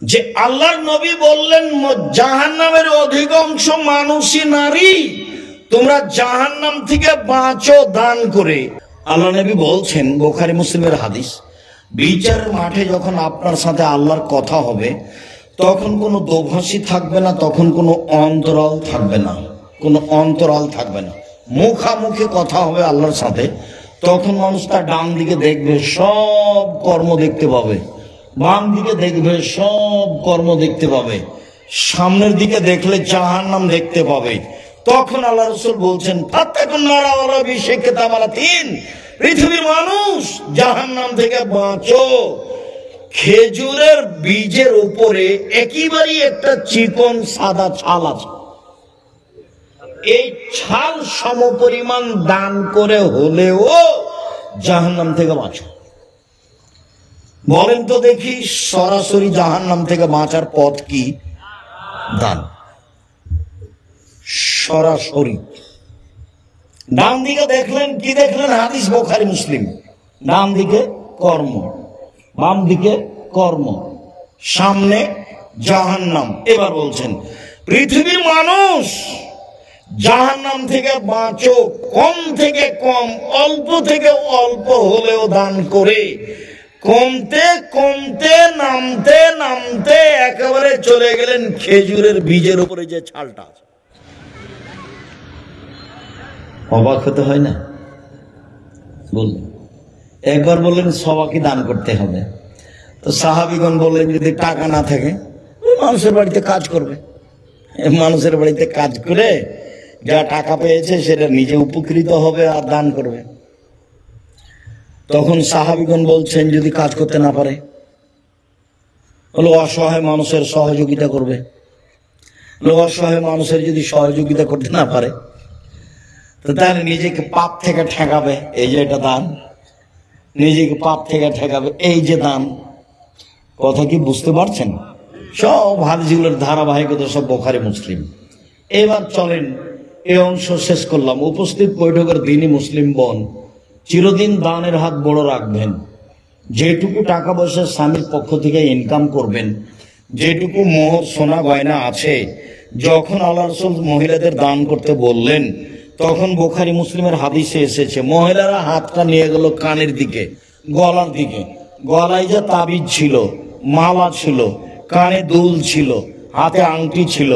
যে আল্লাহর নবী বললেন জাহান্নামের অধিকাংশ মানুষই নারী, তোমরা জাহান্নাম থেকে বাঁচো দান করে। আল্লাহ নবী বলছেন, বুখারী মুসলিমের হাদিস, বিচারের মাঠে যখন আপনার সাথে আল্লাহর কথা হবে তখন কোনো দোভাষী থাকবে না, তখন কোনো অন্তরাল থাকবে না, কোনো অন্তরাল থাকবে না। মুখামুখি কথা হবে আল্লাহর সাথে। তখন মানুষ তার ডান দিকে দেখবে, সব কর্ম দেখতে পাবে, বাম দিকে দেখবে, সব কর্ম দেখতে পাবে, সামনের দিকে দেখলে জাহান্নাম দেখতে পাবে। তখন আল্লাহ রাসূল বলছেন, ফাত্তাকুন নারা ওয়ালা বিশিক্কি তামারাতিন, পৃথিবীর মানুষ জাহান্নাম থেকে বাঁচো। খেজুরের বীজের উপরে একেবারে একটা চিকন সাদা ছাল আছে, এই ছাল সমপরিমাণ দান করে হলেও জাহান্নাম থেকে বাঁচো। বলেন তো দেখি, সরাসরি জাহান্নাম থেকে বাঁচার পথ কি? দান। সরাসরি ডান দিকে দেখলেন, কি দেখলেন? হাদিস বুখারী মুসলিম। ডান দিকে কর্ম, বাম দিকে কর্ম, সামনে জাহান্নাম। এবার বলছেন, পৃথিবীর মানুষ জাহান্নাম থেকে বাঁচো, কম থেকে কম, অল্প থেকে অল্প হলেও দান করে। কমতে কমতে নামতে নামতে একেবারে চলে গেলেন খেজুরের বীজের উপরে যে ছালটা আছে। অবাক হতে হয় না? বললেন, একবার বললেন সবাইকে দান করতে হবে। তো সাহাবীগণ বললেন, যদি টাকা না থাকে মানুষের বাড়িতে কাজ করবে, মানুষের বাড়িতে কাজ করে যা টাকা পেয়েছে সেটা নিজে উপকৃত হবে আর দান করবে। তখন সাহাবীগণ বলছেন, যদি কাজ করতে না পারে, হলো অসহায় মানুষের সহযোগিতা করবে। অসহায় মানুষের যদি সহযোগিতা করতে না পারে, তো তাহলে নিজেকে পাপ থেকে ঠেকাবে, এই যে এটা দান। নিজেকে পাপ থেকে ঠেকাবে, এই যে দান। কথা কি বুঝতে পারছেন? সব হাদিসগুলোর ধারাবাহিকতা সব বুখারী মুসলিম। এবার চলেন, এই অংশ শেষ করলাম। উপস্থিত বৈঠকের দিনই মুসলিম বোন, চিরদিন দানের হাত বড় রাখবেন। যেটুকু টাকা পয়সা স্বামীর পক্ষ থেকে ইনকাম করবেন, যেটুকু মোহর সোনা গয়না আছে, যখন আল্লাহ রাসূল মহিলাদের দান করতে বললেন, তখন বুখারী মুসলিমের হাদিসে এসেছে, মহিলারা হাতটা নিয়ে গেল কানের দিকে, গলার দিকে। গলায় যে তাবিজ ছিল, মালা ছিল, কানে দুল ছিল, হাতে আংটি ছিল,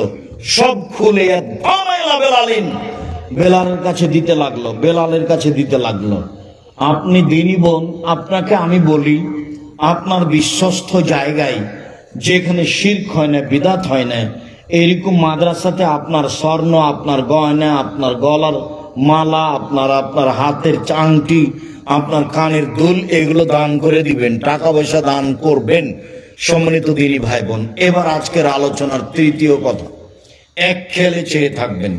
সব খুলে বেলালের কাছে দিতে লাগলো, বেলালের কাছে দিতে লাগলো। আপনি দিনী বোন, আপনাকে আমি বলি, আপনার বিশ্বস্ত জায়গায় যেখানে শিরক হয় না, বিদআত হয় না, এরকম মাদ্রাসাতে আপনার স্বর্ণ, আপনার গয়না, আপনার গলার মালা, আপনার হাতের আংটি, আপনার কানের দুল, এগুলো দান করে দিবেন, টাকা পয়সা দান করবেন। সম্মানিত দিনী ভাই বোন, এবার আজকের আলোচনার তৃতীয় কথা, এক খেয়ালে চেয়ে থাকবেন।